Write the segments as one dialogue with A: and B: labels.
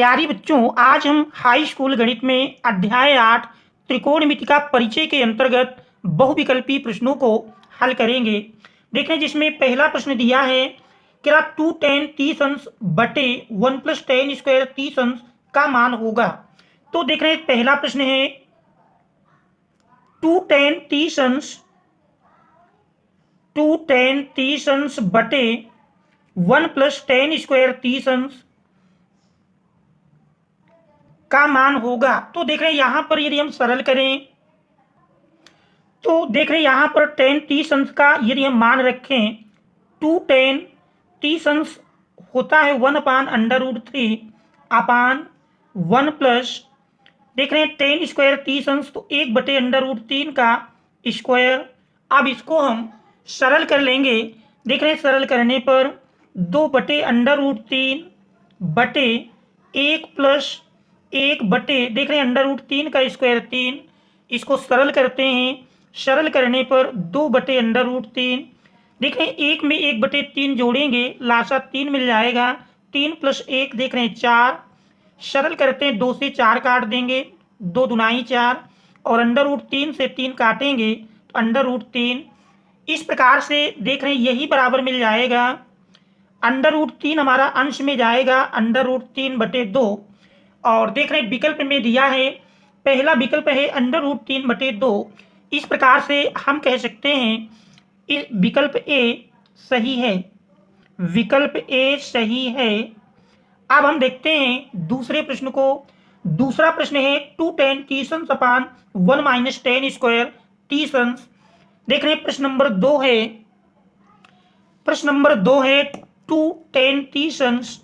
A: प्यारी बच्चों, आज हम हाई स्कूल गणित में अध्याय 8 त्रिकोणमिति का परिचय के अंतर्गत बहुविकल्पी प्रश्नों को हल करेंगे। देखें, जिसमें पहला प्रश्न दिया है कि 2 tan 30 अंश बटे 1 + tan स्क्वायर 30 अंश का मान होगा। तो देख रहे हैं, पहला प्रश्न है 2 tan 30 अंश बटे 1 + tan स्क्वायर 30 अंश का मान होगा। तो देख रहे हैं यहां पर यदि हम सरल करें तो देख रहे हैं यहां पर tan 30 अंश का यदि हम मान रखें 2 tan 30 अंश होता है 1/√3 अपान 1 प्लस देख रहे हैं tan स्क्वायर 30 अंश तो 1/√3 का स्क्वायर। अब इसको हम सरल कर लेंगे। देख रहे हैं सरल करने पर 2/√3 बटे 1 प्लस 1 बटे देख रहे हैं √3 का स्क्वायर 3। इसको सरल करते हैं। सरल करने पर 2/√3 देख रहे हैं 1 में 1/3 जोड़ेंगे, लासा 3 मिल जाएगा। 3 + 1 देख रहे हैं 4। सरल करते हैं 2 से 4 काट देंगे, 2 दूनाई 4 और √3 से 3 काटेंगे तो √3। इस प्रकार से देख रहे हैं यही बराबर मिल जाएगा। √3 हमारा अंश में जाएगा √3/2 और देख रहे हैं विकल्प में दिया है, पहला विकल्प है √3/2। इस प्रकार से हम कह सकते हैं इस विकल्प ए सही है। विकल्प ए सही है। अब हम देखते हैं दूसरे प्रश्न को। दूसरा प्रश्न है 2 tan 30 अंश अपान 1 - tan स्क्वायर 30 अंश। देख रहे हैं प्रश्न नंबर 2 है। प्रश्न नंबर 2 है 2 tan 30 अंश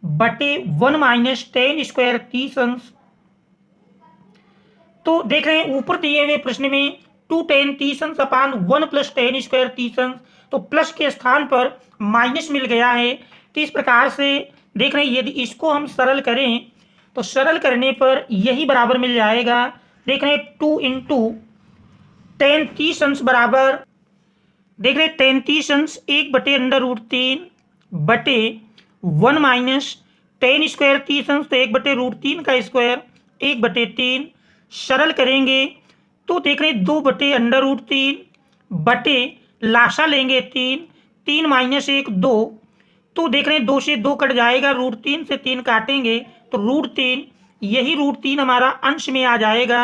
A: बटे 1 - tan स्क्वायर 30 अंश। तो देख रहे हैं ऊपर दिए हुए प्रश्न में 2 tan 30 अंश अपान 1 + tan स्क्वायर 30 अंश, तो प्लस के स्थान पर माइनस मिल गया है। तो इस प्रकार से देख रहे हैं यदि इसको हम सरल करें तो सरल करने पर यही बराबर मिल जाएगा। देख रहे हैं 2 × tan 30 अंश बराबर देख रहे हैं tan 30 अंश 1/√3 बटे 1 - tan स्क्वायर 30 अंश तो 1/√3 का स्क्वायर 1/3। सरल करेंगे तो देख रहे हैं 2/√3 बटे लाशा लेंगे 3, 3 - 1 2, तो देख रहे हैं 2 से 2 कट जाएगा, √3 से 3 काटेंगे तो √3, यही √3 हमारा अंश में आ जाएगा।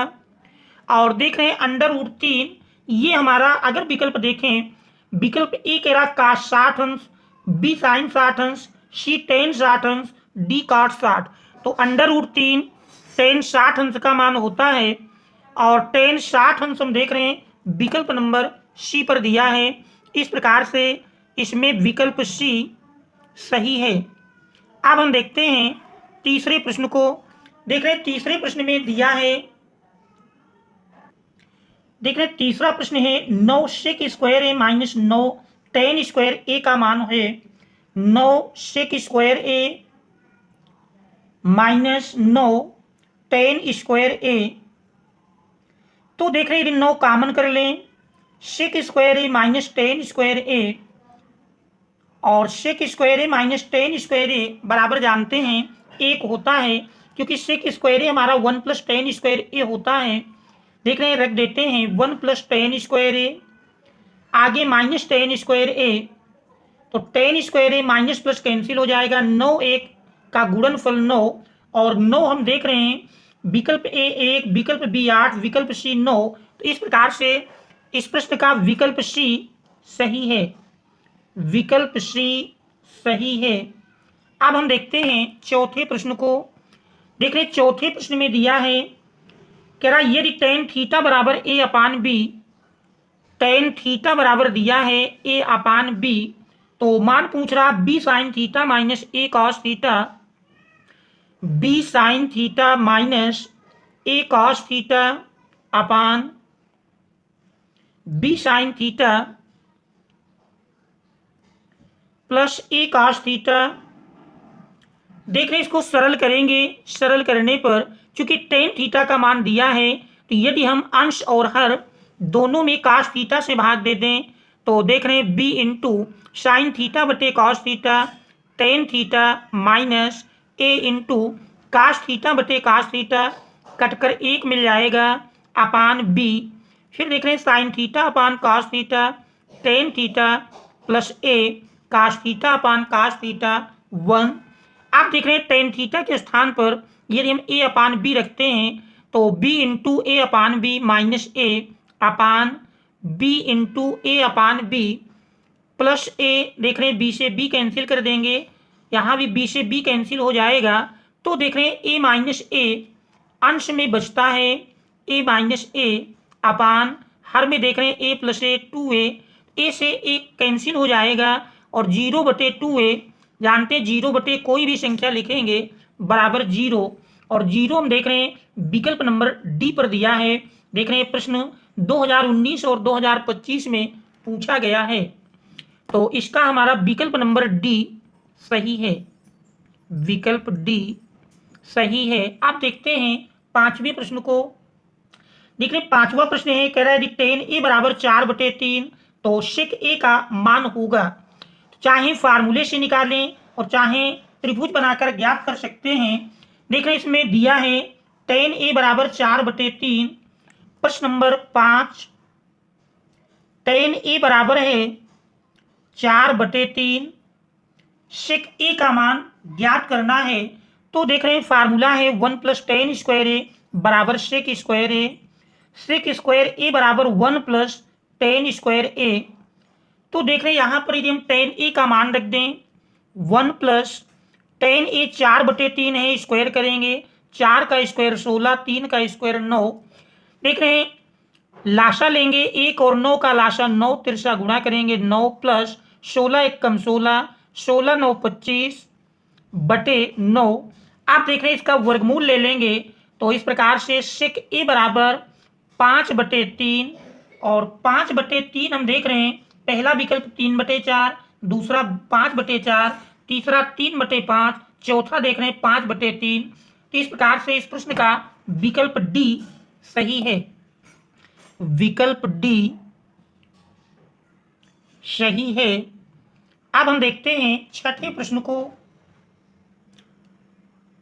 A: और देख रहे हैं √3 ये हमारा अगर विकल्प देखें, विकल्प ए कह रहा cos 60 अंश, बी sin 60 अंश, सी tan 60 अंश, डी cos 60। तो √3 tan 60 अंश का मान होता है और tan 60 अंश हम देख रहे हैं विकल्प नंबर सी पर दिया है। इस प्रकार से इसमें विकल्प सी सही है। अब हम देखते हैं तीसरे प्रश्न को। देख रहे हैं तीसरे प्रश्न में दिया है, देख रहे हैं तीसरा प्रश्न है 9 sec स्क्वायर ए - 9 tan स्क्वायर ए का मान है 9 sec स्क्वायर ए - 9 tan स्क्वायर ए। तो देख रहे हैं यदि 9 कॉमन कर लें, sec स्क्वायर ए - tan स्क्वायर ए और sec स्क्वायर ए - tan स्क्वायर ए बराबर जानते हैं 1 होता है, क्योंकि sec स्क्वायर ए हमारा 1 + tan स्क्वायर ए होता है। देख रहे हैं रख देते हैं 1 + tan स्क्वायर ए, आगे -tan स्क्वायर ए, तो tan स्क्वायर ए माइनस प्लस कैंसिल हो जाएगा। 9 1 का गुणनफल 9 और 9 हम देख रहे हैं विकल्प ए 1, विकल्प बी 8, विकल्प सी 9। तो इस प्रकार से इस प्रश्न का विकल्प सी सही है। विकल्प सी सही है। अब हम देखते हैं चौथे प्रश्न को। देख रहे हैं चौथे प्रश्न में दिया है, कह रहा यदि tan थीटा बराबर a upon b, tan theta बराबर दिया है a अपान बी, तो मान पूछ रहा b sin theta - a cos theta, b sin theta - a cos theta upon b sin theta plus a cos theta. देख रहे हैं इसको सरल करेंगे। सरल करने पर चूंकि tan थीटा का मान दिया है तो यदि हम अंश और हर दोनों में cos थीटा से भाग दे दें तो देख रहे हैं b × sin थीटा बटे cos theta tan theta minus a into cos theta बटे काश थीटा, कटकर 1 मिल जाएगा अपान बी। फिर देख रहे हैं साइन थीटा अपान काश थीटा, टेन थीटा प्लस ए काश थीटा अपान काश थीटा 1। आप देख रहे हैं टेन थीटा के स्थान पर यदि हम ए अपान बी रखते हैं तो बी इंटू ए अपान बी माइनस ए अपान बी इंटू ए अपान बी प्लस ए। देख रहे हैं बी से बी कैंसिल कर देंगे, यहाँ भी बी से बी कैंसिल हो जाएगा। तो देख रहे हैं ए माइनस ए अंश में बचता है ए माइनस ए अपान हर में देख रहे हैं ए प्लस ए 2a, ए से ए कैंसिल हो जाएगा और 0/2a जानते हैं 0 कोई भी संख्या लिखेंगे बराबर 0, और 0 हम देख रहे हैं विकल्प नंबर डी पर दिया है। देख रहे हैं प्रश्न 2019 और 2025 में पूछा गया है, तो इसका हमारा विकल्प नंबर डी सही है, विकल्प डी सही है। आप देखते हैं पांचवें प्रश्न को। देख रहे हैं पांचवा प्रश्न है, कह रहा है यदि टेन ए बराबर 4/3 तो सेक ए का मान होगा। चाहे फार्मूले से निकालें और चाहे त्रिभुज बनाकर ज्ञात कर सकते हैं। देख रहे हैं इसमें दिया है टेन ए बराबर 4/3। प्रश्न नंबर 5, टेन ए बराबर है 4/3, सेक ए का मान ज्ञात करना है। तो देख रहे हैं फार्मूला है 1 + tan स्क्वायर ए बराबर सेक स्क्वायर ए, सेक स्क्वायर ए बराबर 1 + tan स्क्वायर ए। तो देख रहे हैं यहाँ पर यदि हम tan ए का मान रख दें 1 + tan ए 4/3 है, स्क्वायर करेंगे 4 का स्क्वायर 16, 3 का स्क्वायर 9। देख रहे हैं लाशा लेंगे 1 और 9 का लाशा 9, तिरछा गुणा करेंगे 9 + 16 1 कम 16, 16 9 25/9। आप देख रहे हैं इसका वर्गमूल ले लेंगे तो इस प्रकार से सेक ए बराबर 5/3 और 5/3 हम देख रहे हैं पहला विकल्प 3/4, दूसरा 5/4, तीसरा 3/5, चौथा देख रहे हैं 5/3। तो इस प्रकार से इस प्रश्न का विकल्प डी सही है, विकल्प डी सही है। अब हम देखते हैं छठे प्रश्न को।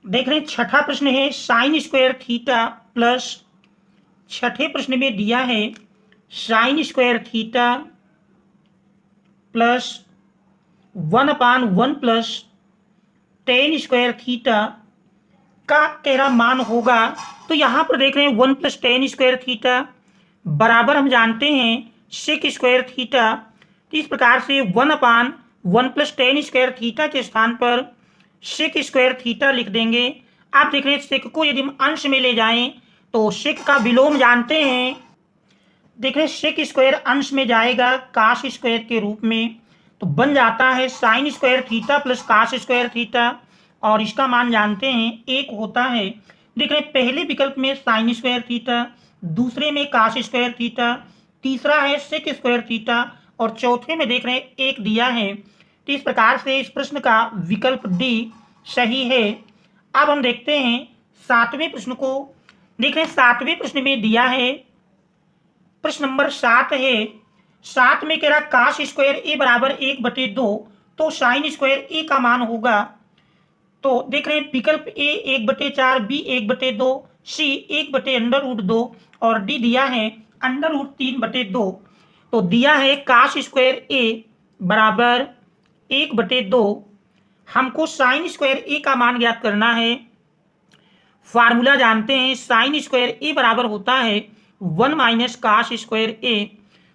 A: देख रहे हैं छठा प्रश्न है साइन स्क्वायर थीटा प्लस, छठे प्रश्न में दिया है sine square theta plus 1/1 + tan square theta का तेरा मान होगा। तो यहाँ पर देख रहे हैं 1 + tan स्क्वायर थीटा बराबर हम जानते हैं सेक स्क्वायर थीटा। तो इस प्रकार से 1/1 + tan स्क्वायर थीटा के स्थान पर सेक स्क्वायर थीटा लिख देंगे। आप देख रहे हैं सेक को यदि हम अंश में ले जाएं तो सेक का विलोम जानते हैं। देख रहे हैं सेक स्क्वायर अंश में जाएगा काश स्क्वायर के रूप में, तो बन जाता है साइन स्क्वायर थीटा प्लस काश स्क्वायर थीटा, और इसका मान जानते हैं 1 होता है। देख रहे हैं पहले विकल्प में साइन स्क्वायर थीटा, दूसरे में काश स्क्वायर थीटा, तीसरा है सेक स्क्वायर थीटा और चौथे में देख रहे हैं 1 दिया है। तो इस प्रकार से इस प्रश्न का विकल्प डी सही है। अब हम देखते हैं सातवें प्रश्न को। देख रहे हैं सातवें प्रश्न में दिया है प्रश्न नंबर 7 है, 7 में कह रहा काश स्क्वायर ए बराबर 1/2 तो साइन स्क्वायर ए का मान होगा। तो देख रहे हैं विकल्प ए 1/4, बी 1/2, सी 1/√2 और डी दिया है √3/2। तो दिया है काश स्क्वायर ए बराबर 1/2, हमको साइन स्क्वायर ए का मान ज्ञात करना है। फार्मूला जानते हैं साइन स्क्वायर ए बराबर होता है 1 - काश स्क्वायर ए।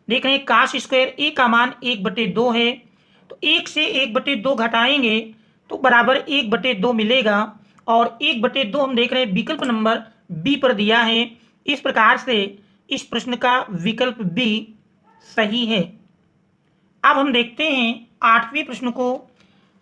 A: देख रहे हैं काश स्क्वायर ए का मान 1/2 है, तो 1 से 1/2 घटाएंगे तो बराबर 1/2 मिलेगा, और 1/2 हम देख रहे हैं विकल्प नंबर बी पर दिया है। इस प्रकार से इस प्रश्न का विकल्प बी सही है। अब हम देखते हैं आठवें प्रश्न को।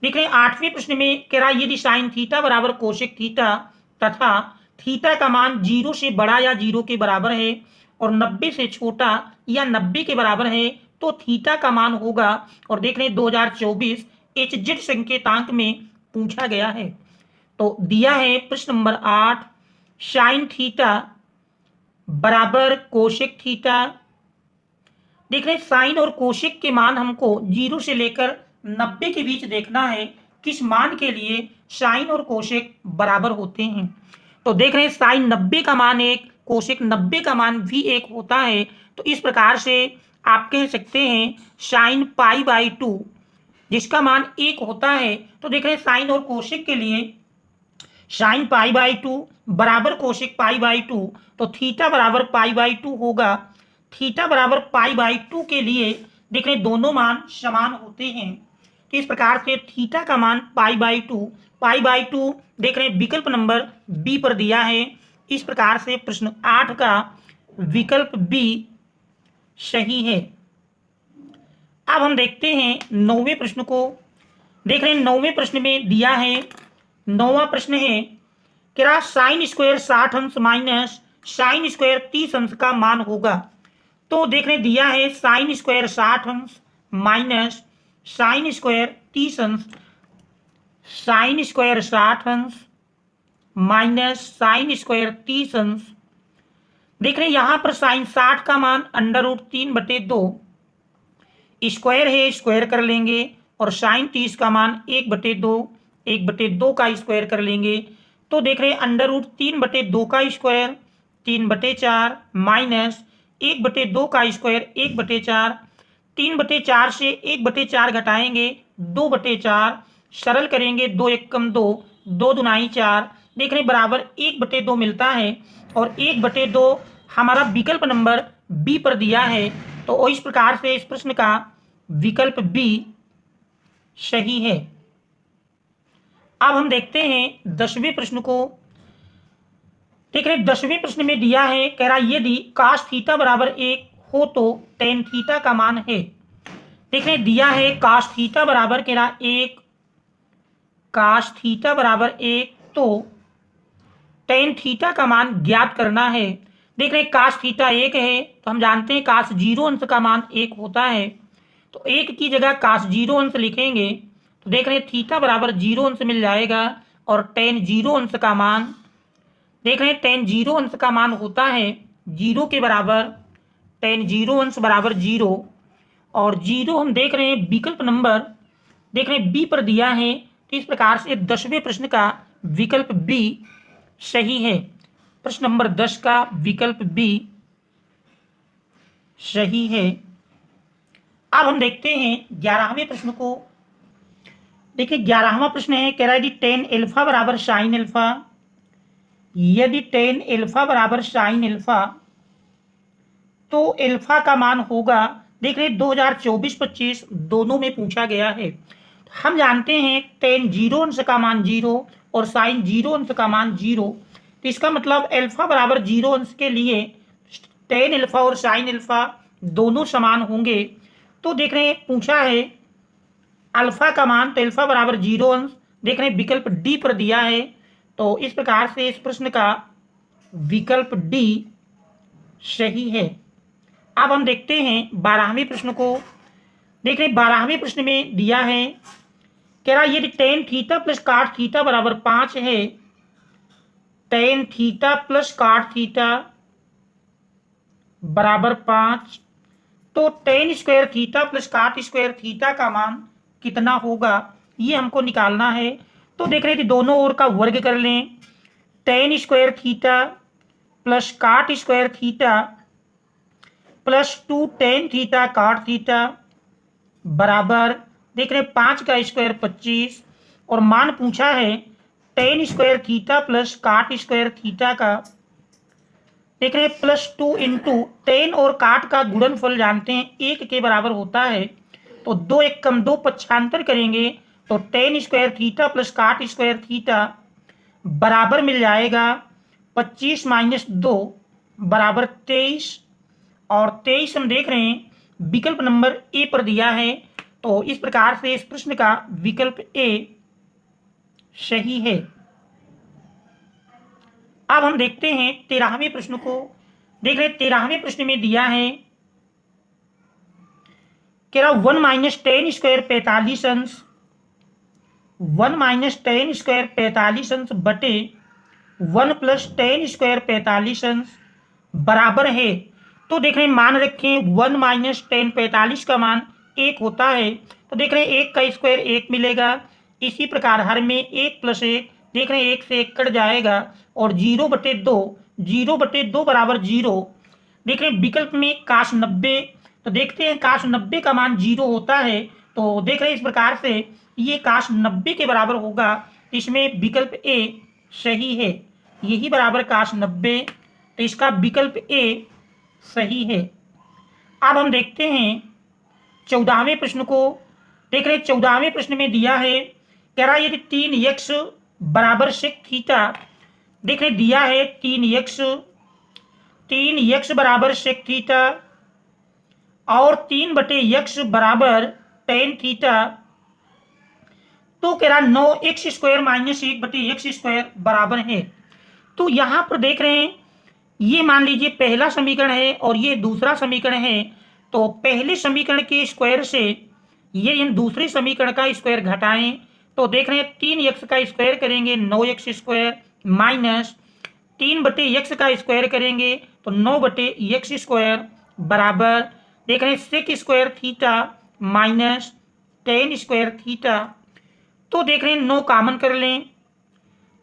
A: देख रहे हैं आठवें प्रश्न में कह रहा है यदि साइन थीटा बराबर कोसेक थीटा तथा थीटा का मान 0 से बड़ा या 0 के बराबर है और 90 से छोटा या 90 के बराबर है तो थीटा का मान होगा। और देख रहे हैं 2024 HZ संकेतांक में पूछा गया है। तो दिया है प्रश्न नंबर 8 साइन थीटा बराबर कोसेक थीटा। देख रहे हैं साइन और कोसेक के मान हमको 0 से लेकर 90 के बीच देखना है किस मान के लिए साइन और कोसेक बराबर होते हैं। तो देख रहे हैं साइन 90 का मान 1, कोसेक 90 का मान भी 1 होता है। तो इस प्रकार से आप कह सकते हैं साइन π/2 जिसका मान 1 होता है। तो देख रहे हैं साइन और कोसेक के लिए साइन π/2 बराबर कोसेक π/2, तो थीटा बराबर π/2 होगा। थीटा बराबर π/2 के लिए देख रहे हैं दोनों मान समान होते हैं। तो इस प्रकार से थीटा का मान π/2 देख रहे हैं विकल्प नंबर बी पर दिया है। इस प्रकार से प्रश्न 8 का विकल्प बी सही है। अब हम देखते हैं 9वें प्रश्न को। देख रहे हैं 9वें प्रश्न में दिया है, 9वां प्रश्न है क्या साइन स्क्वायर 60 अंश माइनस साइन स्क्वायर 30 अंश का मान होगा। तो देख रहे हैं दिया है साइन स्क्वायर 60 अंश माइनस साइन स्क्वायर 30 अंश, साइन स्क्वायर 60 अंश माइनस साइन स्क्वायर 30 अंश। देख रहे हैं यहां पर साइन 60 का मान √3/2 स्क्वायर है, स्क्वायर कर लेंगे, और साइन 30 का मान 1/2 का स्क्वायर कर लेंगे। तो देख रहे हैं √3/2 का स्क्वायर 3/4 माइनस 1/2 का स्क्वायर 1/4, 3/4 से 1/4 घटाएंगे 2/4, सरल करेंगे 2 × 1 = 2, 2 दूनाई 4, देख रहे हैं बराबर 1/2 मिलता है। और 1/2 हमारा विकल्प नंबर बी पर दिया है। तो इस प्रकार से इस प्रश्न का विकल्प बी सही है। अब हम देखते हैं 10वें प्रश्न को। देख रहे हैं 10वें प्रश्न में दिया है कह रहा यदि cos थीटा बराबर 1 हो तो tan थीटा का मान है। देख रहे हैं दिया है cos थीटा बराबर कह रहा 1, cos थीटा बराबर 1 तो tan थीटा का मान ज्ञात करना है। देख रहे हैं cos थीटा 1 है तो हम जानते हैं cos 0 अंश का मान 1 होता है। तो 1 की जगह cos 0 अंश लिखेंगे तो देख रहे हैं थीटा बराबर 0 अंश मिल जाएगा, और tan 0 अंश का मान देख रहे हैं tan 0 अंश का मान होता है 0 के बराबर, tan 0 अंश बराबर 0, और 0 हम देख रहे हैं विकल्प नंबर देख रहे हैं बी पर दिया है। तो इस प्रकार से 10वें प्रश्न का विकल्प बी सही है। प्रश्न नंबर 10 का विकल्प बी सही है। अब हम देखते हैं 11वें प्रश्न को। देखिए 11वां प्रश्न है कह रहा है यदि tan अल्फा बराबर साइन अल्फा, यदि tan अल्फा बराबर साइन अल्फा तो अल्फा का मान होगा। देख रहे 2024-25 दोनों में पूछा गया है। हम जानते हैं tan 0 अंश का मान 0 और साइन 0 अंश का मान 0। तो इसका मतलब अल्फा बराबर 0 अंश के लिए tan अल्फा और साइन अल्फा दोनों समान होंगे। तो देख रहे हैं पूछा है अल्फा का मान, तो अल्फा बराबर 0 अंश देख रहे हैं विकल्प डी पर दिया है। तो इस प्रकार से इस प्रश्न का विकल्प डी सही है। अब हम देखते हैं 12वें प्रश्न को। देख रहे हैं 12वें प्रश्न में दिया है कह रहा यदि tan theta plus cot theta बराबर 5 है, tan theta plus cot theta बराबर 5 तो tan square theta plus cot square theta का मान कितना होगा, ये हमको निकालना है। तो देख रहे थे दोनों ओर का वर्ग कर लें, tan square theta plus cot square theta plus 2 tan theta cot theta बराबर देख रहे 5 का स्क्वायर 25, और मान पूछा है tan square theta plus cot square theta का देख रहे प्लस 2 × tan और cot का गुणनफल जानते हैं 1 के बराबर होता है। तो 2 × 1 = 2 पक्षांतर करेंगे तो tan square theta plus cot square theta बराबर मिल जाएगा 25 - 2 बराबर 23, और 23 हम देख रहे हैं विकल्प नंबर ए पर दिया है। तो इस प्रकार से इस प्रश्न का विकल्प ए सही है। अब हम देखते हैं 13वें प्रश्न को। देख रहे 13वें प्रश्न में दिया है कह रहा 1 - tan स्क्वायर 45 अंश, 1 - tan स्क्वायर 45 अंश बटे 1 + tan स्क्वायर 45 अंश बराबर है। तो देख रहे हैं मान रखें 1 - tan 45 का मान 1 होता है। तो देख रहे हैं 1 का स्क्वायर 1 मिलेगा, इसी प्रकार हर में 1 + 1, देख रहे हैं 1 से 1 कट जाएगा और 0/2, 0/2 बराबर 0। देख रहे हैं विकल्प में काश 90, तो देखते हैं काश 90 का मान 0 होता है, तो देख रहे हैं इस प्रकार से ये काश 90 के बराबर होगा, इसमें विकल्प ए सही है, यही बराबर काश 90, तो इसका विकल्प ए सही है। अब हम देखते हैं 14वें प्रश्न को। देख रहे हैं 14वें प्रश्न में दिया है, कह रहा है यदि 3x बराबर sec थीटा, देख रहे दिया है 3x बराबर sec थीटा और 3/x बराबर tan थीटा, तो कह रहा 9x² - 1/x² बराबर है। तो यहां पर देख रहे हैं ये मान लीजिए पहला समीकरण है और ये दूसरा समीकरण है, तो पहले समीकरण के स्क्वायर से ये इन दूसरे समीकरण का स्क्वायर घटाएं, तो देख रहे हैं 3x का स्क्वायर करेंगे 9x² माइनस 3/x का स्क्वायर करेंगे तो 9/x² बराबर देख रहे हैं sec² theta minus tan² theta. तो देख रहे हैं 9 कॉमन कर लें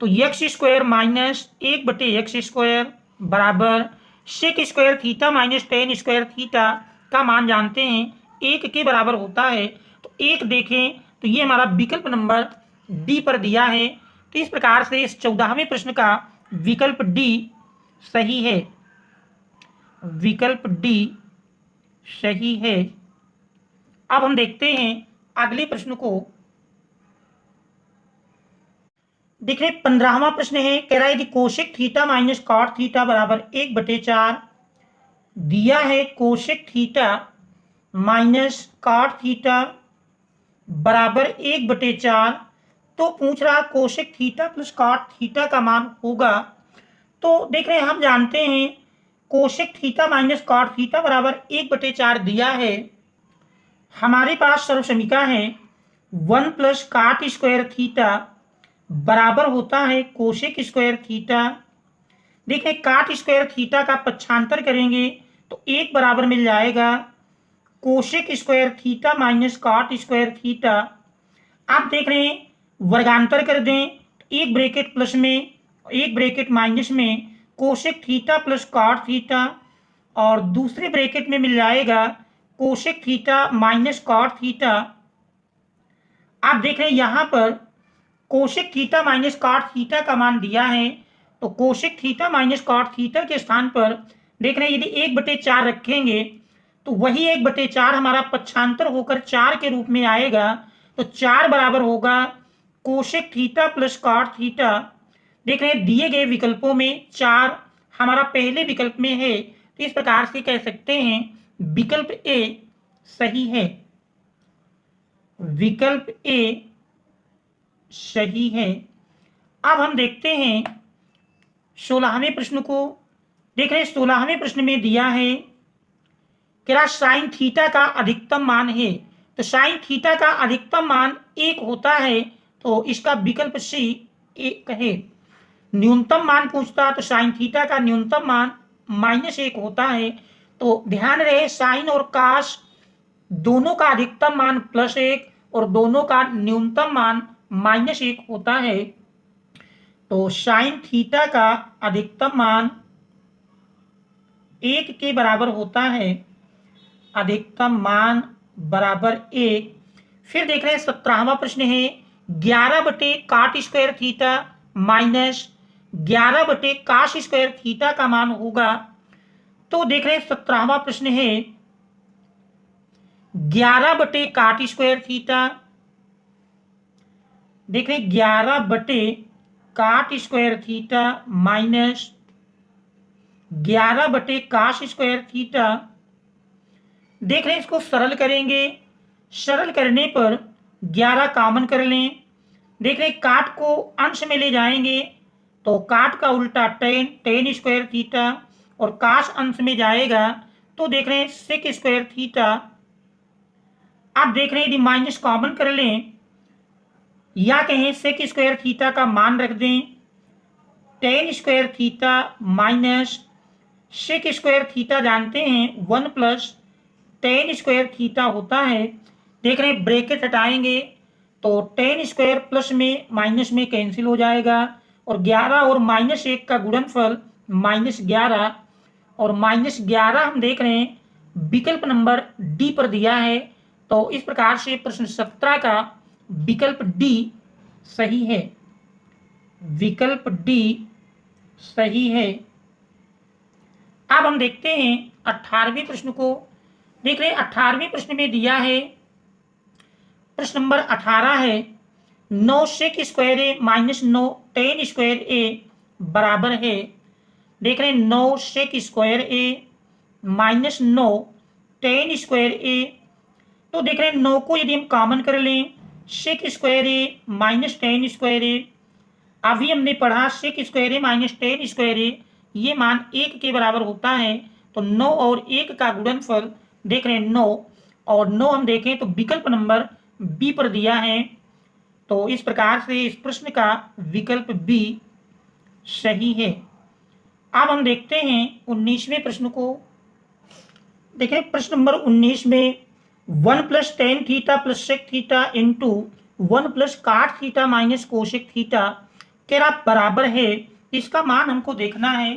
A: तो x² माइनस 1/x² बराबर sec² theta minus tan² theta का मान जानते हैं 1 के बराबर होता है। तो 1 देखें तो ये हमारा विकल्प नंबर डी पर दिया है। तो इस प्रकार से इस 14वें प्रश्न का विकल्प डी सही है, विकल्प डी सही है। अब हम देखते हैं अगले प्रश्न को। देखिए 15वां प्रश्न है, कह रहा है कि cosec theta minus cot theta बराबर 1/4 दिया है, cosec theta minus cot theta बराबर 1/4, तो पूछ रहा cosec theta plus cot theta का मान होगा। तो देख रहे हैं हम जानते हैं cosec theta minus cot theta बराबर 1/4 दिया है, हमारे पास सर्वसमीका है 1 + cot² थीटा बराबर होता है कोसेक² थीटा। देखिए cot² थीटा का पक्षांतर करेंगे तो 1 बराबर मिल जाएगा कोसेक² थीटा माइनस cot² थीटा। आप देख रहे हैं वर्गांतर कर दें तो 1 ब्रैकेट प्लस में 1 ब्रैकेट माइनस में cosec theta plus cot theta और दूसरे ब्रैकेट में मिल जाएगा cosec theta minus cot theta. आप देख रहे हैं यहां पर cosec theta minus cot theta का मान दिया है, तो cosec theta minus cot theta के स्थान पर देख रहे हैं यदि 1/4 रखेंगे तो वही 1/4 हमारा पक्षांतर होकर 4 के रूप में आएगा, तो 4 बराबर होगा cosec theta plus cot theta. देख रहे हैं दिए गए विकल्पों में 4 हमारा पहले विकल्प में है, तो इस प्रकार से कह सकते हैं विकल्प ए सही है, विकल्प ए सही है। अब हम देखते हैं 16वें प्रश्न को। देख रहे हैं 16वें प्रश्न में दिया है कि साइन थीटा का अधिकतम मान है, तो साइन थीटा का अधिकतम मान 1 होता है, तो इसका विकल्प सी 1 है। न्यूनतम मान पूछता तो साइन थीटा का न्यूनतम मान -1 होता है, तो ध्यान रहे साइन और कास दोनों का अधिकतम मान +1 और दोनों का न्यूनतम मान -1 होता है, तो साइन थीटा का अधिकतम मान 1 के बराबर होता है, अधिकतम मान बराबर 1। फिर देख रहे हैं 17वां प्रश्न है 11/cot² theta minus 11/cos² theta का मान होगा। तो देख रहे हैं 17वां प्रश्न है 11/cot² थीटा, देख रहे हैं 11/cot² theta minus 11/cos² theta. देख रहे हैं इसको सरल करेंगे, सरल करने पर 11 कॉमन कर लें। देख रहे हैं काट को अंश में ले जाएंगे तो काट का उल्टा tan² थीटा और काश अंश में जाएगा तो देख रहे हैं sec² थीटा। आप देख रहे हैं यदि माइनस कॉमन कर लें या कहें sec² थीटा का मान रख दें, tan² theta minus sec² theta जानते हैं 1 + tan² थीटा होता है। देख रहे हैं ब्रैकेट हटाएंगे तो टेन स्क्वायर प्लस में माइनस में कैंसिल हो जाएगा, और 11 और -1 का गुणनफल -11, और -11 हम देख रहे हैं विकल्प नंबर डी पर दिया है। तो इस प्रकार से प्रश्न 17 का विकल्प डी सही है। विकल्प डी सही है। अब हम देखते हैं 18वें प्रश्न को। देख रहे हैं 18वें प्रश्न में दिया है, प्रश्न नंबर 18 है 9 सेक स्क्वायर ए -9 टेन स्क्वायर ए बराबर है। देख रहे हैं 9 सेक स्क्वायर ए -9 टेन स्क्वायर ए। तो देख रहे हैं 9 को यदि हम कॉमन कर लें, सेक स्क्वायर ए -10 स्क्वायर ए, अभी हमने पढ़ा सेक स्क्वायर ए -10 स्क्वायर ए ये मान 1 के बराबर होता है। तो 9 और 1 का गुणनफल देख रहे हैं 9, और 9 हम देखें तो विकल्प नंबर बी पर दिया है। तो इस प्रकार से इस प्रश्न का विकल्प बी सही है। अब हम देखते हैं 19वें प्रश्न को। देखें प्रश्न नंबर 19 में 1 + tan theta + sec theta into 1 + cot theta - cosec theta क्या बराबर है। इसका मान हमको देखना है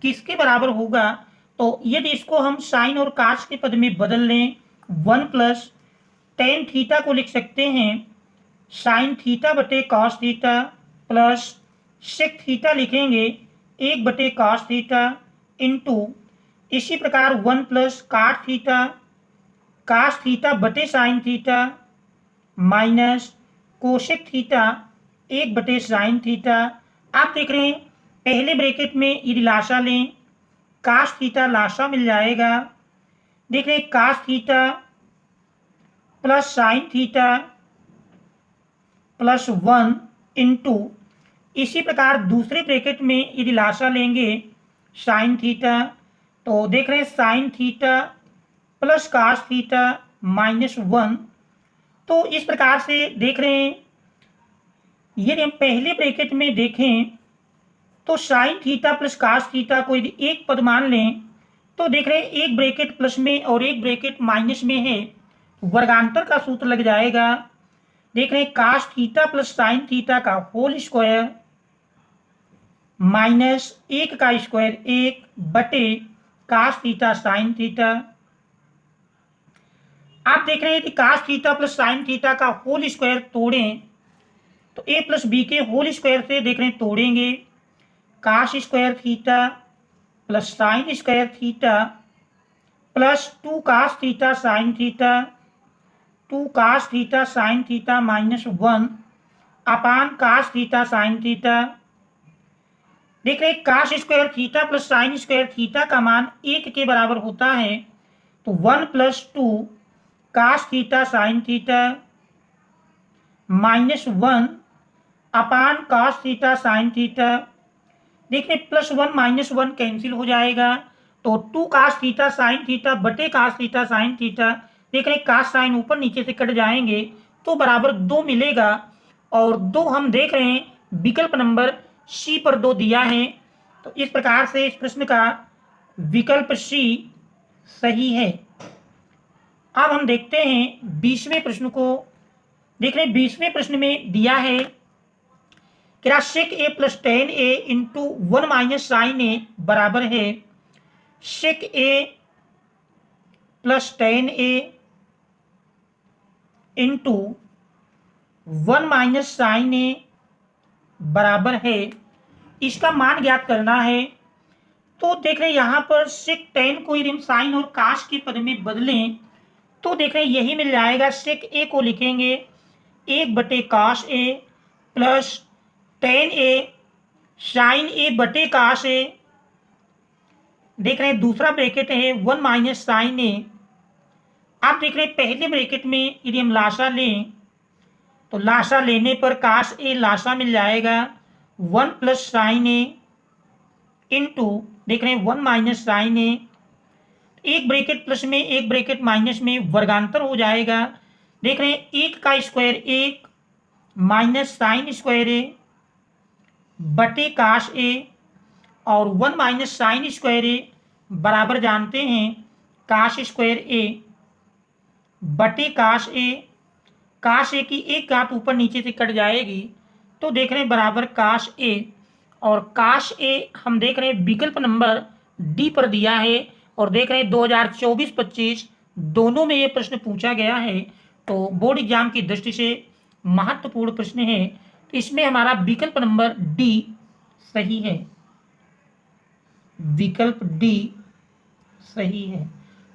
A: किसके बराबर होगा। तो यदि इसको हम साइन और काश के पद में बदल लें, 1 + tan थीटा को लिख सकते हैं साइन थीटा बटे cos theta plus sec theta लिखेंगे 1 बटे कॉस थीटा इंटू इसी प्रकार 1 + cot थीटा काश थीटा बटे sine theta minus cosec theta 1 बटे साइन थीटा। आप देख रहे हैं पहले ब्रैकेट में यदि लासा लें, काश थीटा लासा मिल जाएगा। देख रहे हैं काश theta plus sine theta plus 1 into इसी प्रकार दूसरे ब्रैकेट में यदि लासा लेंगे साइन थीटा, तो देख रहे हैं साइन थीटा प्लस काश थीटा -1। तो इस प्रकार से देख रहे हैं यदि हम पहले ब्रैकेट में देखें तो साइन थीटा प्लस काश थीटा को यदि एक पद मान लें तो देख रहे हैं एक ब्रैकेट प्लस में और एक ब्रैकेट माइनस में है, वर्गांतर का सूत्र लग जाएगा। देख रहे हैं काश थीटा प्लस साइन थीटा का होल स्क्वायर -1 का स्क्वायर 1 बटे काश थीटा साइन थीटा। आप देख रहे हैं कि काश थीटा प्लस साइन थीटा का होल स्क्वायर तोड़ें तो a + b के होल स्क्वायर से देख रहे हैं तोड़ेंगे काश square theta plus sine square theta plus 2 काश थीटा साइन थीटा 2 काश थीटा साइन थीटा -1 अपान काश थीटा साइन थीटा। देख रहे हैं काश square theta plus sine square theta का मान 1 के बराबर होता है। तो 1 + 2 काश थीटा साइन थीटा -1 अपान काश थीटा साइन थीटा। देखिए +1 -1 कैंसिल हो जाएगा, तो 2 काश थीटा साइन थीटा बटे काश थीटा साइन थीटा। देख रहे काश साइन ऊपर नीचे से कट जाएंगे तो बराबर 2 मिलेगा, और 2 हम देख रहे हैं विकल्प नंबर सी पर 2 दिया है। तो इस प्रकार से इस प्रश्न का विकल्प सी सही है। अब हम देखते हैं 20वें प्रश्न को। देख रहे हैं 20वें प्रश्न में दिया है क्या सेक a + tan a into 1 - sin a बराबर है सेक a + tan a into 1 - sin a बराबर है। इसका मान ज्ञात करना है। तो देख रहे हैं यहाँ पर सेक tan को यदि हम साइन और काश के पद में बदलें तो देख रहे हैं यही मिल जाएगा। सेक a को लिखेंगे 1 बटे cos a plus tan a sine a बटे काश a। देख रहे हैं दूसरा ब्रैकेट है 1 - sin a। आप देख रहे हैं पहले ब्रैकेट में यदि हम लासा लें तो लासा लेने पर काश a लासा मिल जाएगा 1 + sin a इंटू देख रहे हैं 1 - sin a। एक ब्रैकेट प्लस में एक ब्रैकेट माइनस में वर्गांतर हो जाएगा। देख रहे हैं 1 का square 1 minus sine square a बटे काश a, और 1 - साइन स्क्वायर a बराबर जानते हैं काश स्क्वायर a बटे काश a काश ए की एक घात ऊपर नीचे से कट जाएगी, तो देख रहे हैं बराबर काश ए, और काश ए हम देख रहे हैं विकल्प नंबर डी पर दिया है, और देख रहे हैं 2024-25 दोनों में ये प्रश्न पूछा गया है, तो बोर्ड एग्जाम की दृष्टि से महत्वपूर्ण प्रश्न है। तो इसमें हमारा विकल्प नंबर डी सही है, विकल्प डी सही है।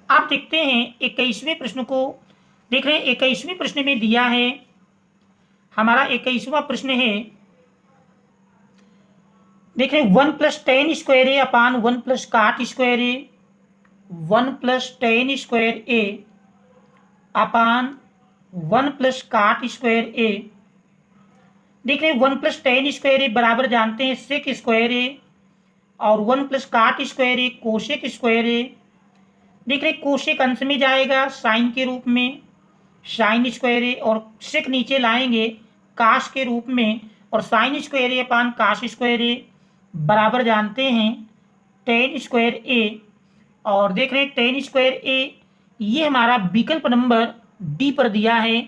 A: आप देखते हैं 21वें प्रश्न को, देख रहे हैं 21वें प्रश्न में दिया है, हमारा 21वां प्रश्न है, देख रहे हैं 1+10 स्क्वायर ए अपान 1+ काट स्क्वायर ए, 1+10 स्क्वायर ए अपान 1+ काट स्क्वायर ए। देख रहे हैं 1+10 स्क्वायर ए बराबर जानते हैं सेक स्क्वायर ए, और 1+ काट स्क्वायर ए कोसेक स्क्वायर ए। देख रहे हैं कोसेक अंश में जाएगा साइन के रूप में साइन स्क्वायर ए, और सेक नीचे लाएंगे काश के रूप में, और साइन स्क्वायर ए अपान काश स्क्वायर ए बराबर जानते हैं 10 स्क्वायर ए, और देख रहे हैं 10 स्क्वायर ए ये हमारा विकल्प नंबर डी पर दिया है,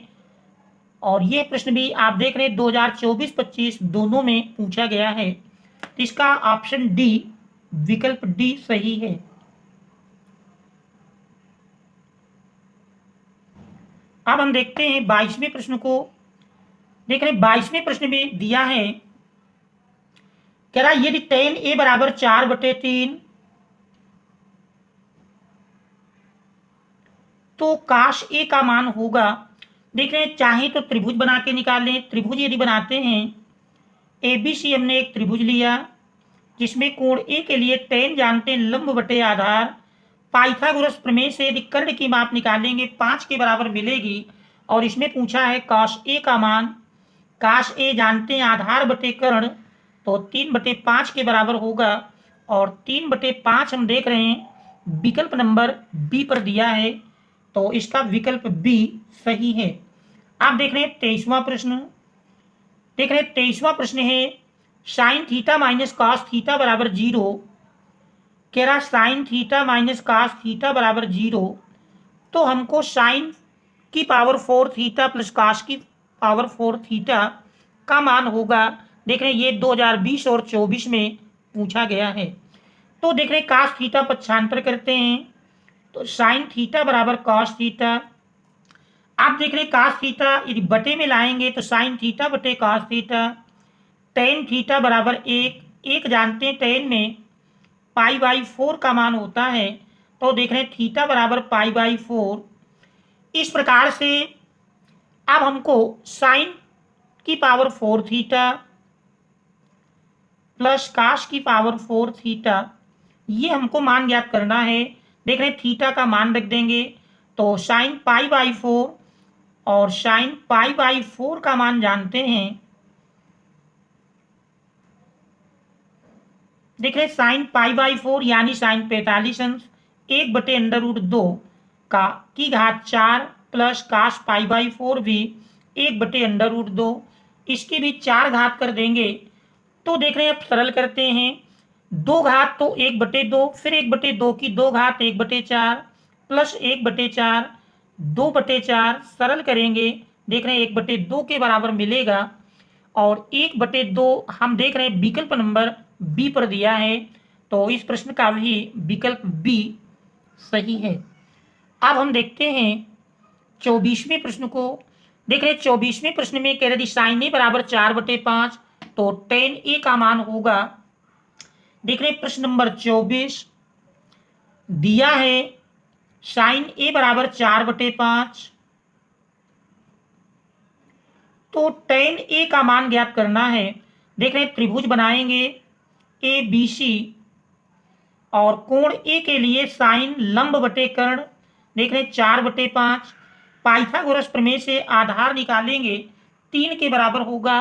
A: और ये प्रश्न भी आप देख रहे हैं 2024-25 दोनों में पूछा गया है, तो इसका ऑप्शन डी विकल्प डी सही है। अब हम देखते हैं 22वें प्रश्न को, देख रहे हैं 22वें प्रश्न में दिया है, कह रहा है यदि tan a बराबर 4/3 तो काश ए का मान होगा। देख रहे हैं चाहे तो त्रिभुज बना के निकाल लें, त्रिभुज यदि बनाते हैं ABC हमने एक त्रिभुज लिया जिसमें कोण ए के लिए tan जानते हैं लंब बटे आधार, पाइथागोरस प्रमेय से यदि कर्ण की माप निकालेंगे 5 के बराबर मिलेगी, और इसमें पूछा है काश ए का मान, काश ए जानते हैं आधार बटे कर्ण, तो 3/5 के बराबर होगा, और 3/5 हम देख रहे हैं विकल्प नंबर बी पर दिया है, तो इसका विकल्प बी सही है। आप देख रहे हैं 23वां प्रश्न, देख रहे हैं 23वां प्रश्न है sine theta minus cos theta बराबर 0, कह रहा sine theta minus cos theta बराबर 0, तो हमको साइन की पावर 4 थीटा प्लस कॉस की पावर 4 थीटा का मान होगा। देख रहे हैं ये 2020 और 24 में पूछा गया है, तो देख रहे हैं कॉस थीटा पक्षांतर करते हैं, तो साइन थीटा बराबर कॉस थीटा। आप देख रहे हैं कॉस थीटा यदि बटे में लाएंगे तो साइन थीटा बटे कॉस थीटा, टेन थीटा बराबर 1 जानते हैं टेन में π/4 का मान होता है, तो देख रहे हैं थीटा बराबर π/4। इस प्रकार से अब हमको साइन की पावर 4 थीटा प्लस काश की पावर 4 थीटा ये हमको मान ज्ञात करना है। देख रहे हैं थीटा का मान रख देंगे, तो साइन π/4 और साइन π/4 का मान जानते हैं, देख रहे हैं साइन π/4 यानी साइन 45 अंश 1/√2 का की घात 4 प्लस काश π/4 भी 1/√2, इसकी भी 4 घात कर देंगे, तो देख रहे हैं अब सरल करते हैं, 2 घात तो 1/2, फिर 1/2 की 2 घात 1/4 प्लस 1/4 2/4 सरल करेंगे, देख रहे हैं 1/2 के बराबर मिलेगा, और 1/2 हम देख रहे हैं विकल्प नंबर बी पर दिया है, तो इस प्रश्न का भी विकल्प बी सही है। अब हम देखते हैं 24वें प्रश्न को, देख रहे हैं 24वें प्रश्न में कह रहे साइन ए बराबर 4/5, तो tan ए का मान होगा। देख रहे हैं प्रश्न नंबर 24 दिया है साइन ए बराबर 4/5, तो tan ए का मान ज्ञात करना है। देख रहे हैं त्रिभुज बनाएंगे ABC, और कोण ए के लिए साइन लंब बटे कर्ण, देख रहे हैं 4/5, पाइथागोरस प्रमेय से आधार निकालेंगे 3 के बराबर होगा,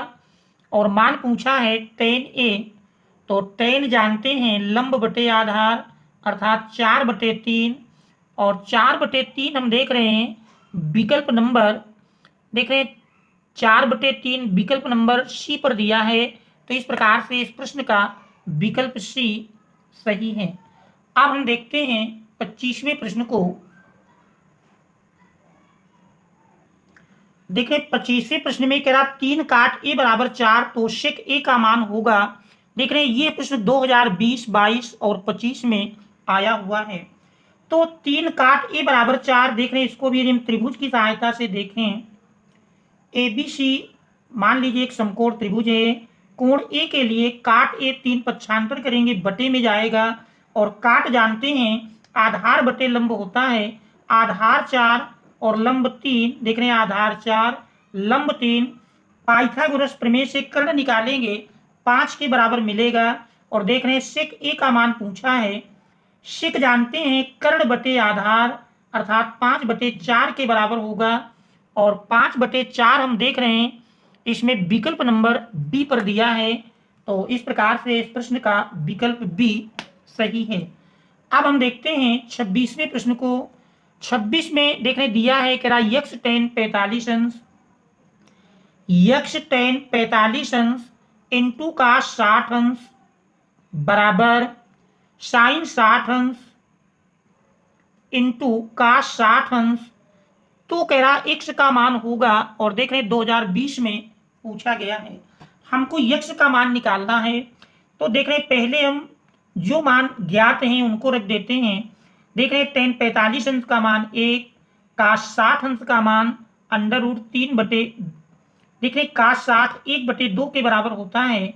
A: और मान पूछा है tan ए, तो tan जानते हैं लंब बटे आधार अर्थात 4/3, और 4/3 हम देख रहे हैं विकल्प नंबर, देख रहे हैं 4/3 विकल्प नंबर सी पर दिया है, तो इस प्रकार से इस प्रश्न का विकल्प सी सही है। अब हम देखते हैं 25वें प्रश्न को, देख रहे 25वें प्रश्न में कह रहा 3 काट ए बराबर 4 तो शेक ए का मान होगा। देख रहे ये प्रश्न 2020, 22 और 25 में आया हुआ है। तो 3 काट ए बराबर 4 देख रहे इसको भी हम त्रिभुज की सहायता से देखें। ABC मान लीजिए एक समकोण त्रिभुज है। कोण ए के लिए काट ए 3 पक्षांतर करेंगे बटे में जाएगा और काट जानते हैं आधार बटे लंब होता है। आधार 4 और लंब 3 देख रहे हैं आधार 4 लंब 3। पाइथागोरस प्रमेय से कर्ण निकालेंगे 5 के बराबर मिलेगा और देख रहे हैं सेक ए का मान पूछा है। सेक जानते हैं कर्ण बटे आधार अर्थात 5/4 के बराबर होगा और 5/4 हम देख रहे हैं इसमें विकल्प नंबर बी पर दिया है। तो इस प्रकार से इस प्रश्न का विकल्प बी सही है। अब हम देखते हैं 26वें प्रश्न को। 26 में देख रहे दिया है कह रहा यक्ष tan 45 अंश, यक्ष tan 45 अंश इंटू का 60 अंश बराबर साइन 60 अंश इंटू का 60 अंश। तो कह रहा x का मान होगा और देख रहे 2020 में पूछा गया है। हमको x का मान निकालना है। तो देख रहे पहले हम जो मान ज्ञात हैं उनको रख देते हैं। देख रहे tan 45 अंश का मान 1, का 60 अंश का मान √3 बटे देख रहे का 60 1/2 के बराबर होता है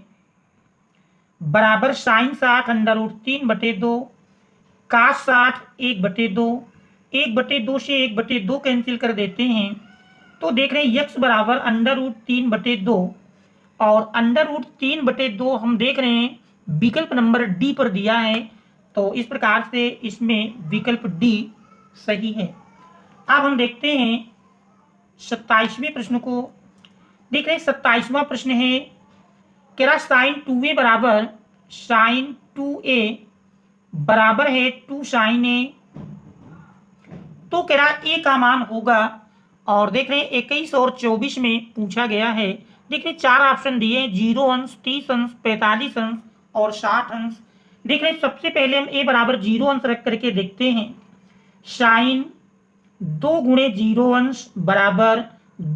A: बराबर साइन 60 √3 बटे 2, का 60 1/2, 1/2 से 1/2 कैंसिल कर देते हैं। तो देख रहे हैं x बराबर √3/2 और √3/2 हम देख रहे हैं विकल्प नंबर डी पर दिया है। तो इस प्रकार से इसमें विकल्प डी सही है। अब हम देखते हैं 27वें प्रश्न को। देख रहे हैं 27वां प्रश्न है कह रहा साइन 2a बराबर साइन 2a बराबर है 2 साइन a। तो कह रहा ए का मान होगा और देख रहे हैं 21 और 24 में पूछा गया है। देख रहे 4 ऑप्शन दिए 0 अंश, 30 अंश, 45 अंश और 60 अंश। देख रहे सबसे पहले हम ए बराबर 0 अंश रख करके देखते हैं। साइन 2 गुणे 0 अंश बराबर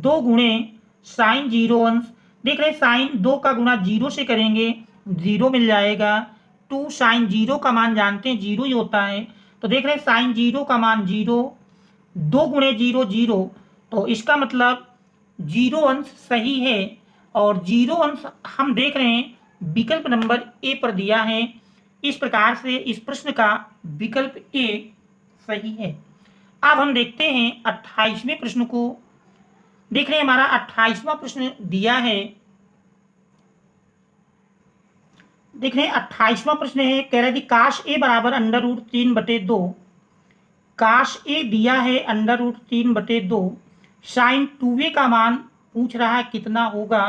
A: 2 गुणे साइन 0 अंश। देख रहे साइन 2 का गुणा 0 से करेंगे 0 मिल जाएगा। 2 साइन 0 का मान जानते हैं 0 ही होता है। तो देख रहे साइन 0 का मान 0, 2 गुणे 0 0। तो इसका मतलब 0 अंश सही है और 0 अंश हम देख रहे हैं विकल्प नंबर ए पर दिया है। इस प्रकार से इस प्रश्न का विकल्प ए सही है। अब हम देखते हैं 28वें प्रश्न को। देख रहे हैं हमारा 28वां प्रश्न दिया है। देख रहे हैं 28वां प्रश्न है कह रहा है कि काश ए बराबर √3/2, काश ए दिया है √3/2, साइन 2a का मान पूछ रहा है कितना होगा।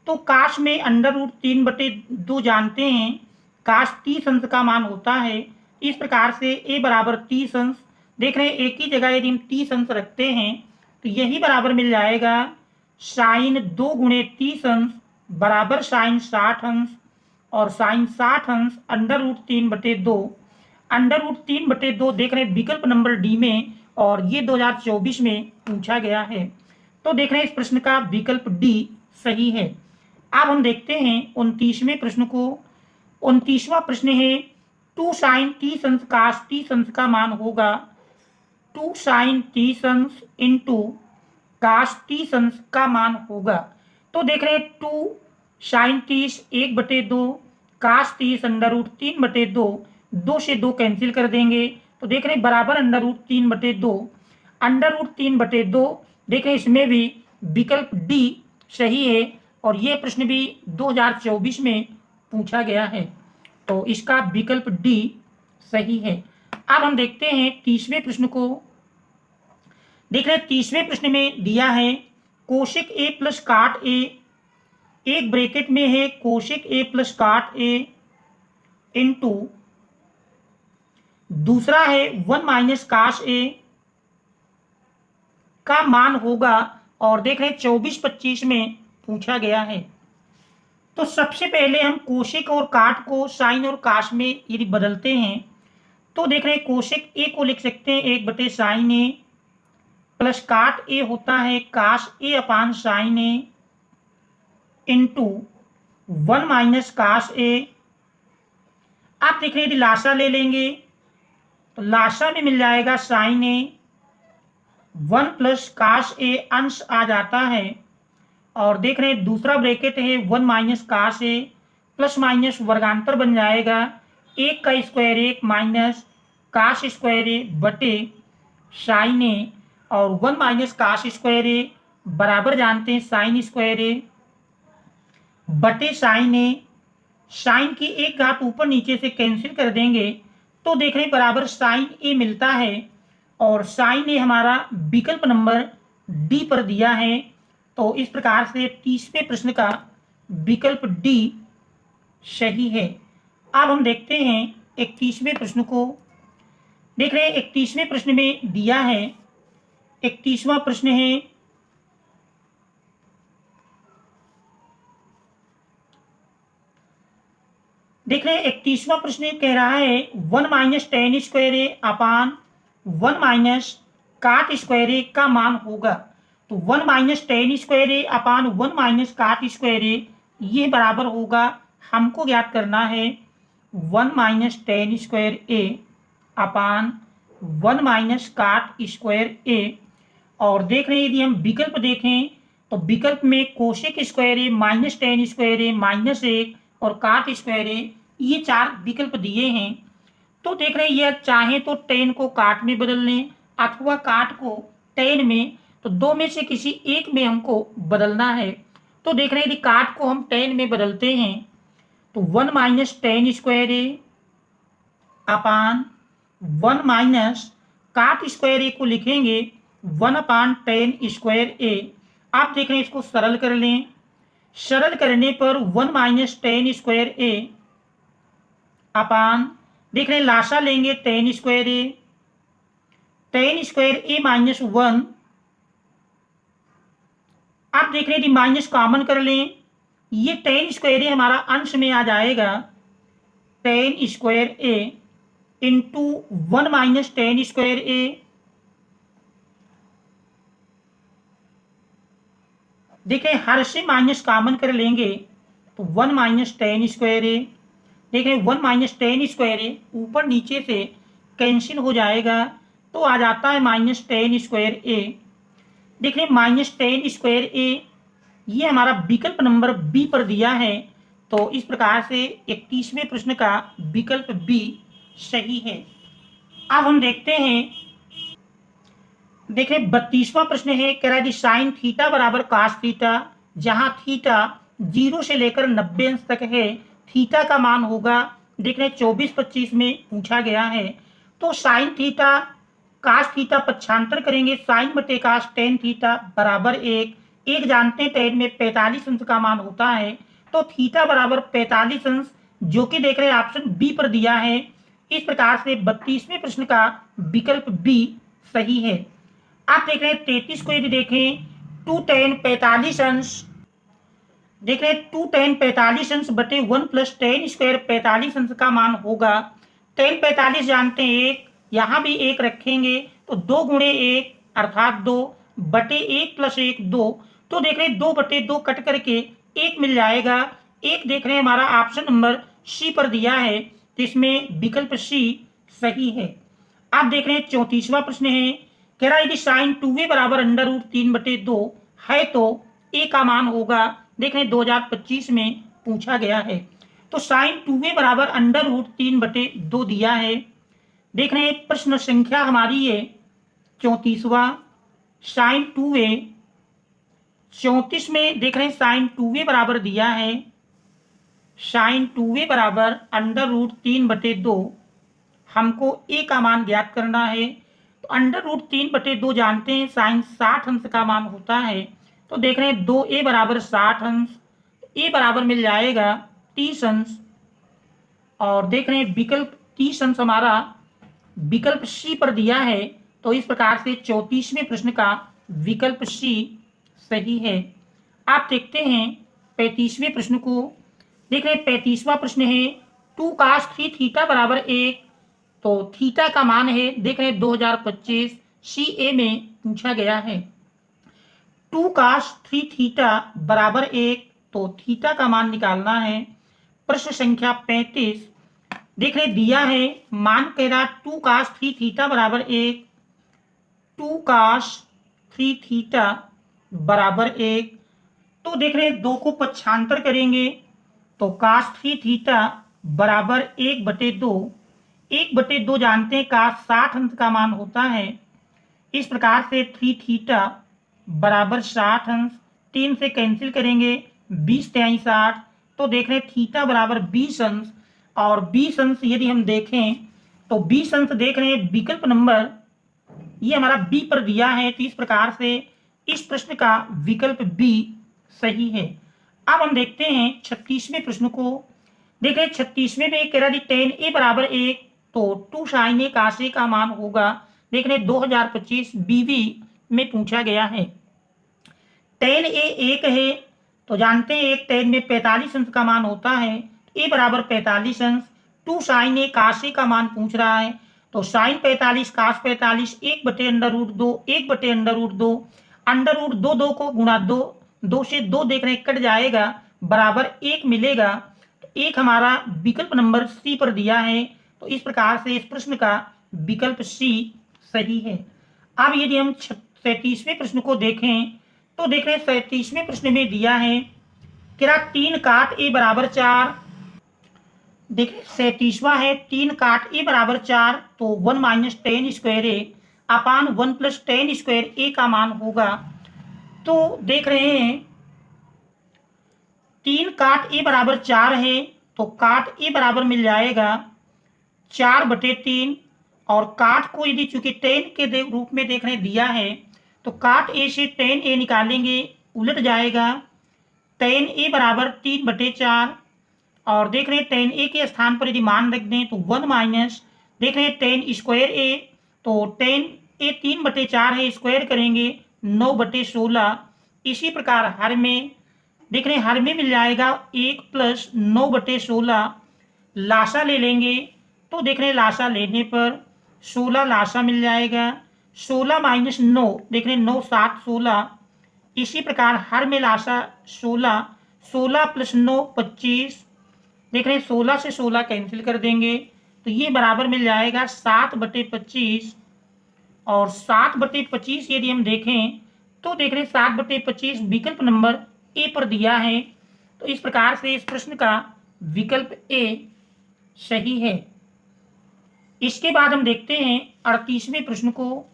A: तो काश में √3/2 जानते हैं काश 30 अंश का मान होता है। इस प्रकार से a बराबर 30 अंश। देख रहे हैं एक ही जगह यदि हम 30 अंश रखते हैं तो यही बराबर मिल जाएगा साइन 2 गुणे 30 अंश बराबर साइन 60 अंश और साइन 60 अंश √3/2। √3/2 देख रहे हैं विकल्प नंबर डी में और ये 2024 में पूछा गया है। तो देख रहे हैं इस प्रश्न का विकल्प डी सही है। अब हम देखते हैं 29वें प्रश्न को। 29वां प्रश्न है 2 साइन 30 अंश काश 30 अंश का मान होगा 2 साइन 30 अंश इंटू काश 30 अंश का मान होगा। तो देख रहे हैं 2 साइन 30 1/2, काश 30 √3/2, 2 से 2 कैंसिल कर देंगे। तो देख रहे हैं बराबर √3/2, √3/2 देख रहे हैं इसमें भी विकल्प डी सही है और यह प्रश्न भी 2024 में पूछा गया है। तो इसका विकल्प डी सही है। अब हम देखते हैं 30वें प्रश्न को। देख रहे हैं 30वें प्रश्न में दिया है कोशिक ए प्लस काट ए, एक ब्रैकेट में है कोशिक ए प्लस काट ए इंटू दूसरा है 1 माइनस काश ए का मान होगा और देख रहे हैं 24-25 में पूछा गया है। तो सबसे पहले हम कोशिक और काट को साइन और काश में यदि बदलते हैं तो देख रहे हैं कोशिक ए को लिख सकते हैं 1/sin a प्लस काट ए होता है काश ए अपान साइन ए इंटू 1 माइनस काश ए। आप देख रहे हैं यदि लासा ले लेंगे तो लासा में मिल जाएगा साइन ए 1 प्लस काश ए अंश आ जाता है और देख रहे हैं दूसरा ब्रैकेट है 1 माइनस काश ए प्लस माइनस वर्गांतर बन जाएगा 1 का स्क्वायर 1 माइनस काश स्क्वायर ए बटे साइन ए और 1 माइनस काश स्क्वायर ए बराबर जानते हैं साइन स्क्वायर ए बटे साइन ए। साइन की एक घात ऊपर नीचे से कैंसिल कर देंगे तो देख रहे हैं बराबर साइन ए मिलता है और साइन ए हमारा विकल्प नंबर डी पर दिया है। तो इस प्रकार से 30वें प्रश्न का विकल्प डी सही है। अब हम देखते हैं 31वें प्रश्न को। देख रहे हैं 31वें प्रश्न में दिया है 31वां प्रश्न है देख रहे हैं 31वां प्रश्न कह रहा है 1 माइनस टेन स्क्वायर ए अपान 1 माइनस काट स्क्वायर ए का मान होगा। तो 1 माइनस टेन स्क्वायर ए अपान 1 माइनस काट स्क्वायर ए ये बराबर होगा, हमको ज्ञात करना है 1 माइनस टेन स्क्वायर ए अपान 1 माइनस काट स्क्वायर ए। और देख रहे हैं यदि हम विकल्प देखें तो विकल्प में कोसेक स्क्वायर ए माइनस टेन स्क्वायर ए माइनस 1 और काट स्क्वायर ए ये 4 विकल्प दिए हैं। तो देख रहे हैं ये चाहे तो टेन को काट में बदल लें अथवा काट को टेन में, तो दो में से किसी एक में हमको बदलना है। तो देख रहे हैं यदि काट को हम टेन में बदलते हैं तो 1 माइनस टेन स्क्वायर ए अपान 1 माइनस काट स्क्वायर ए को लिखेंगे 1 अपान टेन स्क्वायर ए। आप देख रहे हैं इसको सरल कर लें, सरल करने पर 1 माइनस टेन स्क्वायर ए अपान देख रहे हैं लासा लेंगे टेन स्क्वायर ए माइनस 1। आप देख रहे हैं यदि माइनस कॉमन कर लें ये टेन स्क्वायर ए हमारा अंश में आ जाएगा टेन स्क्वायर ए इंटू 1 माइनस टेन स्क्वायर ए। देखें हर से माइनस कॉमन कर लेंगे तो 1 माइनस टेन स्क्वायर ए। देखें 1 माइनस टेन स्क्वायर ए ऊपर नीचे से कैंसिल हो जाएगा तो आ जाता है माइनस टेन स्क्वायर ए। देख रहे माइनस टेन स्क्वायर ए ये हमारा विकल्प नंबर बी पर दिया है। तो इस प्रकार से 31वें प्रश्न का विकल्प बी सही है। अब हम देखते हैं देख रहे 32वां प्रश्न है कह रहा है साइन थीटा बराबर कास थीटा, जहां थीटा 0 से लेकर 90 अंश तक है थीटा का मान होगा। देख रहे 24-25 में पूछा गया है। तो साइन थीटा कास थीटा पक्षांतर करेंगे साइन बटे कास टेन थीटा बराबर 1 जानते हैं टेन में 45 अंश का मान होता है। तो थीटा बराबर 45 अंश जो कि देख रहे हैं ऑप्शन बी पर दिया है। इस प्रकार से 32वें प्रश्न का विकल्प बी सही है। आप देख रहे हैं 33 को यदि देखें 2 tan 45 अंश देख रहे हैं 2 tan 45 अंश बटे 1 प्लस टेन स्क्वायर 45 अंश का मान होगा। tan 45 जानते हैं 1, यहाँ भी 1 रखेंगे तो 2 गुणे 1 अर्थात 2 बटे 1 प्लस 1 2। तो देख रहे हैं 2 बटे 2 कट करके 1 मिल जाएगा। 1 देख रहे हैं हमारा ऑप्शन नंबर सी पर दिया है तो इसमें विकल्प सी सही है। आप देख रहे हैं 34वां प्रश्न है कह रहा है यदि साइन 2a बराबर अंडर रूट 3/2 है तो a का मान होगा। देख रहे हैं 2025 में पूछा गया है। तो साइन 2a बराबर अंडर रूट 3/2 दिया है। देख रहे हैं प्रश्न संख्या हमारी है 34वां साइन 2a। 34 में देख रहे हैं साइन 2a बराबर दिया है साइन 2a बराबर अंडर रूट 3/2। हमको a का मान ज्ञात करना है। तो अंडर रूट 3/2 जानते हैं साइन 60 अंश का मान होता है। तो देख रहे हैं 2a बराबर 60 अंश, a बराबर मिल जाएगा 30 अंश। और देख रहे हैं विकल्प 30 अंश हमारा विकल्प सी पर दिया है। तो इस प्रकार से 34वें प्रश्न का विकल्प सी सही है। आप देखते हैं 35वें प्रश्न को। देख रहे हैं 35वां प्रश्न है 2 cos 3 थीटा बराबर 1। तो थीटा का मान है देख रहे हैं 2025 CA में पूछा गया है। 2 cos 3 थीटा बराबर 1, तो थीटा का मान निकालना है। प्रश्न संख्या 35 देख रहे दिया है, मान कह रहा 2 cos 3 थीटा बराबर 1, 2 cos 3 थीटा बराबर 1। तो देख रहे 2 को पक्षांतर करेंगे तो cos 3 थीटा बराबर 1/2। 1/2 जानते हैं cos 60 अंश का मान होता है। इस प्रकार से 3 थीटा बराबर 60 अंश, 3 से कैंसिल करेंगे 20 तिहाई 60, तो देख रहे थीटा बराबर 20 अंश। और 20 अंश यदि हम देखें तो 20 अंश देख रहे हैं विकल्प नंबर ये हमारा बी पर दिया है। तो इस प्रकार से इस प्रश्न का विकल्प बी सही है। अब हम देखते हैं 36वें प्रश्न को। देख रहे 36वें में कह रहा tan a बराबर 1, तो 2 sin a cos a का मान होगा। देख रहे 2025 बीवी में पूछा गया है। tan a 1 है तो जानते हैं एक tan में 45 अंश का मान होता है, a बराबर 45 अंश। 2 sin a cos a का मान पूछ रहा है, तो sin 45 cos 45 1/√2, 1/√2, √2 2 को गुणा 2, 2 से 2 देख रहे हैं कट जाएगा, बराबर 1 मिलेगा। तो एक हमारा विकल्प नंबर सी पर दिया है। तो इस प्रकार से इस प्रश्न का विकल्प सी सही है। अब यदि हम 37वें प्रश्न को देखें तो देख रहे हैं 37वें प्रश्न में दिया है कि 3 काट a बराबर 4। देखिए 37वां है 3 काट a बराबर 4, तो 1 - tan square a upon 1 + tan square a का मान होगा। तो देख रहे हैं 3 काट a बराबर 4 है, तो काट a बराबर मिल जाएगा 4/3। और काट को यदि चूंकि tan के रूप में देख रहे हैं दिया है, तो काट a से tan a निकालेंगे, उलट जाएगा। tan a बराबर 3/4। और देख रहे हैं tan a के स्थान पर यदि मान रख दें तो 1 - देख रहे हैं tan स्क्वायर a, तो tan a 3/4 है, स्क्वायर करेंगे 9/16। इसी प्रकार हर में देख रहे हैं हर में मिल जाएगा 1 + 9/16। लासा ले लेंगे तो देख रहे हैं लासा लेने पर 16 लासा मिल जाएगा। 16 - 9 देख रहे हैं 9 7 16। इसी प्रकार हर में लासा 16, 16 + 9 25। देख रहे हैं 16 से 16 कैंसिल कर देंगे तो ये बराबर मिल जाएगा 7/25। और 7/25 यदि हम देखें तो देख रहे हैं 7/25 विकल्प नंबर ए पर दिया है। तो इस प्रकार से इस प्रश्न का विकल्प ए सही है। इसके बाद हम देखते हैं 38वें प्रश्न को।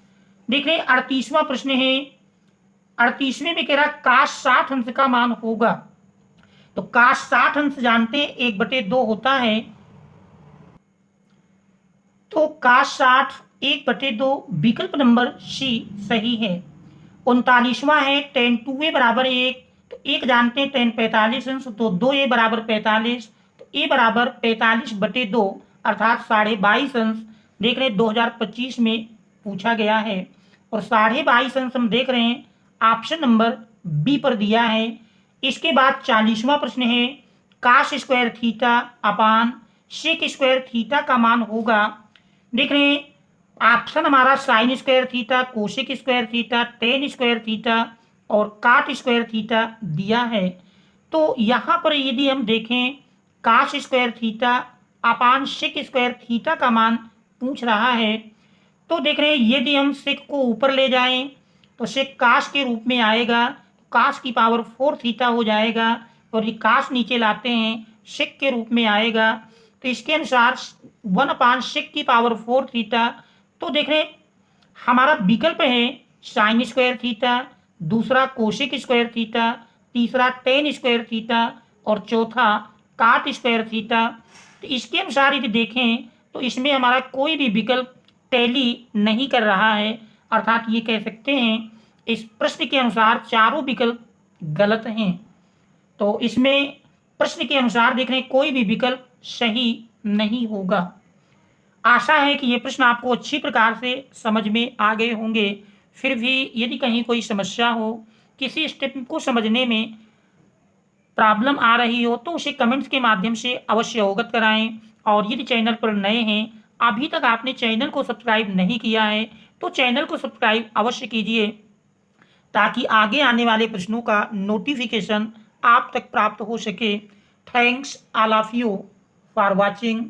A: देख रहे हैं 38वां प्रश्न है। 38वें में कह रहा cos 60 अंश का मान होगा। तो cos 60 अंश जानते हैं 1/2 होता है, तो cos 60 1/2 विकल्प नंबर सी सही है। 39वां है tan 2a बराबर 1, तो 1 जानते हैं tan 45 अंश, तो 2a बराबर 45, तो a बराबर 45/2 अर्थात 22.5 अंश। देख रहे हैं 2025 में पूछा गया है। और 22.5 अंश हम देख रहे हैं ऑप्शन नंबर बी पर दिया है। इसके बाद 40वां प्रश्न है cos square theta upon sec square theta का मान होगा। देख रहे हैं ऑप्शन हमारा sin square theta, cosec square theta, tan square theta और काट स्क्वायर थीटा दिया है। तो यहाँ पर यदि हम देखें cos square theta upon sec square theta का मान पूछ रहा है, तो देख रहे हैं यदि हम sec को ऊपर ले जाएं तो sec cos के रूप में आएगा, cos की पावर 4 थीटा हो जाएगा। और ये cos नीचे लाते हैं sec के रूप में आएगा, तो इसके अनुसार 1/sec की पावर 4 थीटा। तो देख रहे हमारा विकल्प है sin स्क्वायर थीटा, दूसरा कोसेक स्क्वायर थीटा, तीसरा tan स्क्वायर थीटा और चौथा काट स्क्वायर थीटा। तो इसके अनुसार यदि देखें तो इसमें हमारा कोई भी विकल्प टैली नहीं कर रहा है, अर्थात ये कह सकते हैं इस प्रश्न के अनुसार चारों विकल्प गलत हैं। तो इसमें प्रश्न के अनुसार देख रहे हैं कोई भी विकल्प सही नहीं होगा। आशा है कि ये प्रश्न आपको अच्छी प्रकार से समझ में आ गए होंगे। फिर भी यदि कहीं कोई समस्या हो, किसी स्टेप को समझने में प्रॉब्लम आ रही हो, तो उसे कमेंट्स के माध्यम से अवश्य अवगत कराएं। और यदि चैनल पर नए हैं, अभी तक आपने चैनल को सब्सक्राइब नहीं किया है, तो चैनल को सब्सक्राइब अवश्य कीजिए ताकि आगे आने वाले प्रश्नों का नोटिफिकेशन आप तक प्राप्त हो सके। Thanks all of you for watching